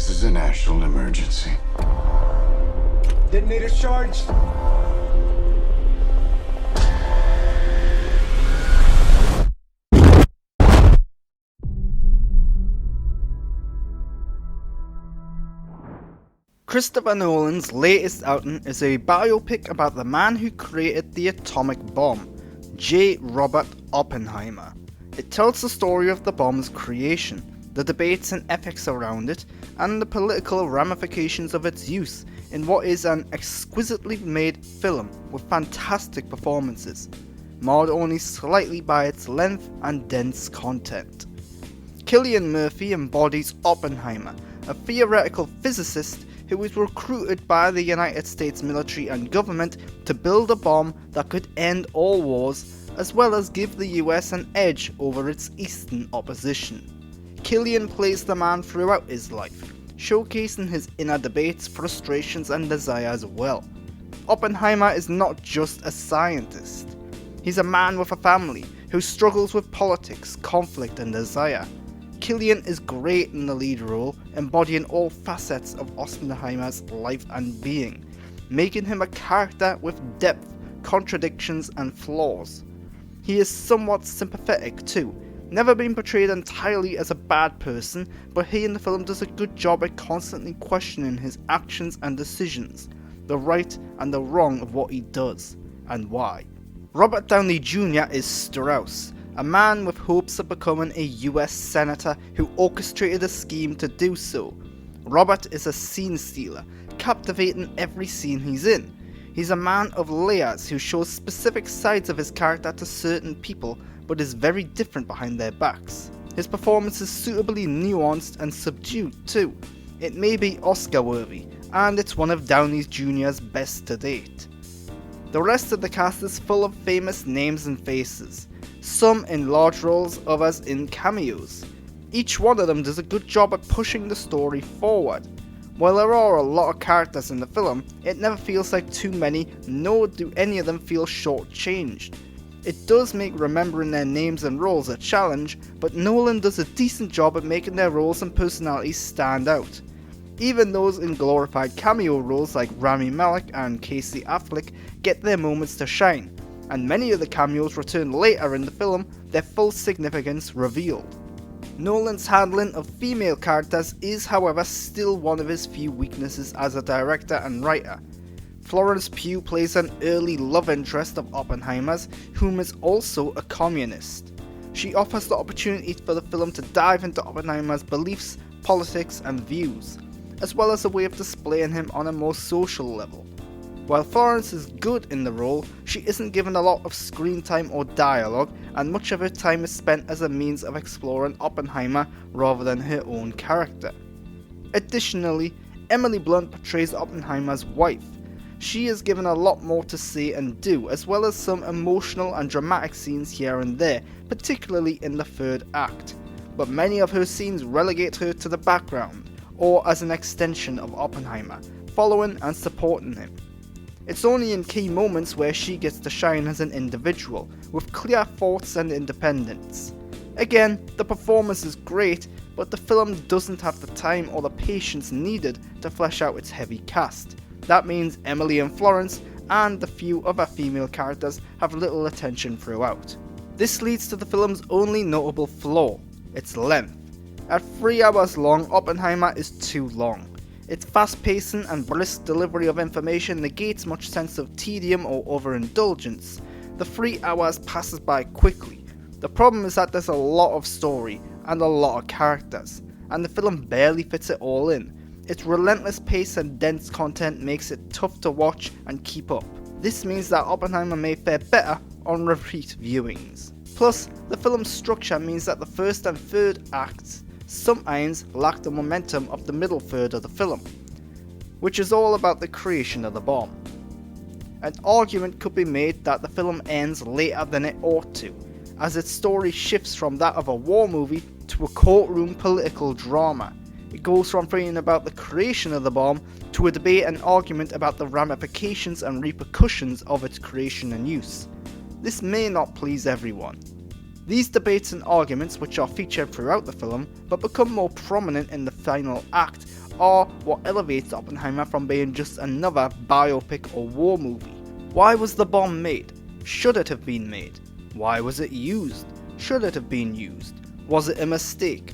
This is a national emergency. Detonator charged. Christopher Nolan's latest outing is a biopic about the man who created the atomic bomb, J. Robert Oppenheimer. It tells the story of the bomb's creation, the debates and ethics around it, and the political ramifications of its use in what is an exquisitely made film with fantastic performances, marred only slightly by its length and dense content. Cillian Murphy embodies Oppenheimer, a theoretical physicist who was recruited by the United States military and government to build a bomb that could end all wars, as well as give the US an edge over its eastern opposition. Cillian plays the man throughout his life, showcasing his inner debates, frustrations and desires well. Oppenheimer is not just a scientist. He's a man with a family who struggles with politics, conflict and desire. Cillian is great in the lead role, embodying all facets of Oppenheimer's life and being, making him a character with depth, contradictions and flaws. He is somewhat sympathetic too, never being portrayed entirely as a bad person, but he in the film does a good job at constantly questioning his actions and decisions, the right and the wrong of what he does, and why. Robert Downey Jr. is Strauss, a man with hopes of becoming a US Senator who orchestrated a scheme to do so. Robert is a scene stealer, captivating every scene he's in. He's a man of layers who shows specific sides of his character to certain people, but is very different behind their backs. His performance is suitably nuanced and subdued too. It may be Oscar worthy, and it's one of Downey Jr.'s best to date. The rest of the cast is full of famous names and faces, some in large roles, others in cameos. Each one of them does a good job at pushing the story forward. While there are a lot of characters in the film, it never feels like too many, nor do any of them feel shortchanged. It does make remembering their names and roles a challenge, but Nolan does a decent job at making their roles and personalities stand out. Even those in glorified cameo roles like Rami Malek and Casey Affleck get their moments to shine, and many of the cameos return later in the film, their full significance revealed. Nolan's handling of female characters is, however, still one of his few weaknesses as a director and writer. Florence Pugh plays an early love interest of Oppenheimer's, whom is also a communist. She offers the opportunity for the film to dive into Oppenheimer's beliefs, politics and views, as well as a way of displaying him on a more social level. While Florence is good in the role, she isn't given a lot of screen time or dialogue, and much of her time is spent as a means of exploring Oppenheimer rather than her own character. Additionally, Emily Blunt portrays Oppenheimer's wife. She is given a lot more to say and do, as well as some emotional and dramatic scenes here and there, particularly in the third act, but many of her scenes relegate her to the background, or as an extension of Oppenheimer, following and supporting him. It's only in key moments where she gets to shine as an individual, with clear thoughts and independence. Again, the performance is great, but the film doesn't have the time or the patience needed to flesh out its heavy cast. That means Emily and Florence and the few other female characters have little attention throughout. This leads to the film's only notable flaw, its length. At 3 hours long, Oppenheimer is too long. Its fast pacing and brisk delivery of information negates much sense of tedium or overindulgence. The 3 hours passes by quickly. The problem is that there's a lot of story and a lot of characters, and the film barely fits it all in. Its relentless pace and dense content makes it tough to watch and keep up. This means that Oppenheimer may fare better on repeat viewings. Plus, the film's structure means that the first and third acts sometimes lack the momentum of the middle third of the film, which is all about the creation of the bomb. An argument could be made that the film ends later than it ought to, as its story shifts from that of a war movie to a courtroom political drama. It goes from thinking about the creation of the bomb to a debate and argument about the ramifications and repercussions of its creation and use. This may not please everyone. These debates and arguments, which are featured throughout the film but become more prominent in the final act, or what elevates Oppenheimer from being just another biopic or war movie. Why was the bomb made? Should it have been made? Why was it used? Should it have been used? Was it a mistake?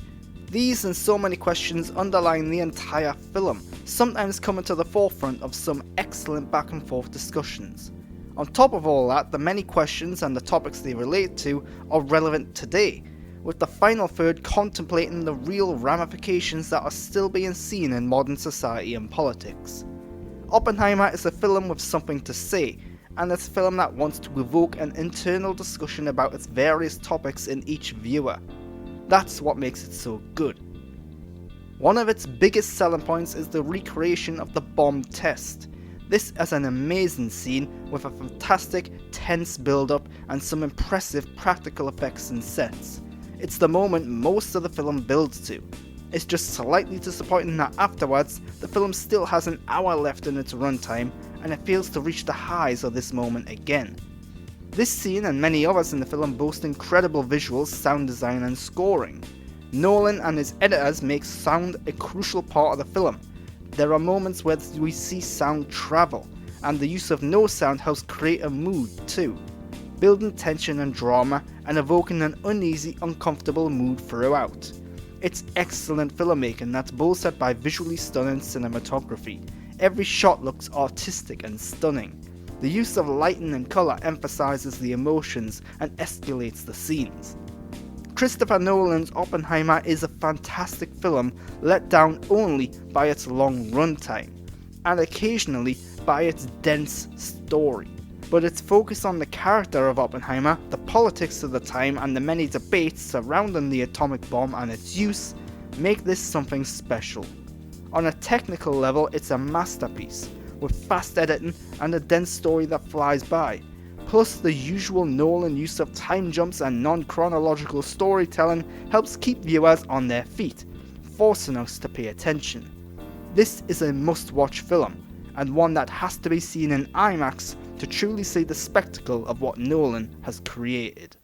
These and so many questions underline the entire film, sometimes coming to the forefront of some excellent back and forth discussions. On top of all that, the many questions and the topics they relate to are relevant today, with the final third contemplating the real ramifications that are still being seen in modern society and politics. Oppenheimer is a film with something to say, and it's a film that wants to evoke an internal discussion about its various topics in each viewer. That's what makes it so good. One of its biggest selling points is the recreation of the bomb test. This is an amazing scene with a fantastic, tense build-up and some impressive practical effects and sets. It's the moment most of the film builds to. It's just slightly disappointing that afterwards, the film still has an hour left in its runtime and it fails to reach the highs of this moment again. This scene and many others in the film boast incredible visuals, sound design and scoring. Nolan and his editors make sound a crucial part of the film. There are moments where we see sound travel, and the use of no sound helps create a mood too, building tension and drama and evoking an uneasy, uncomfortable mood throughout. It's excellent filmmaking that's bolstered by visually stunning cinematography. Every shot looks artistic and stunning. The use of lighting and colour emphasises the emotions and escalates the scenes. Christopher Nolan's Oppenheimer is a fantastic film, let down only by its long runtime, and occasionally by its dense story. But its focus on the character of Oppenheimer, the politics of the time and the many debates surrounding the atomic bomb and its use make this something special. On a technical level, it's a masterpiece, with fast editing and a dense story that flies by, plus the usual Nolan use of time jumps and non-chronological storytelling helps keep viewers on their feet, forcing us to pay attention. This is a must-watch film, and one that has to be seen in IMAX to truly see the spectacle of what Nolan has created.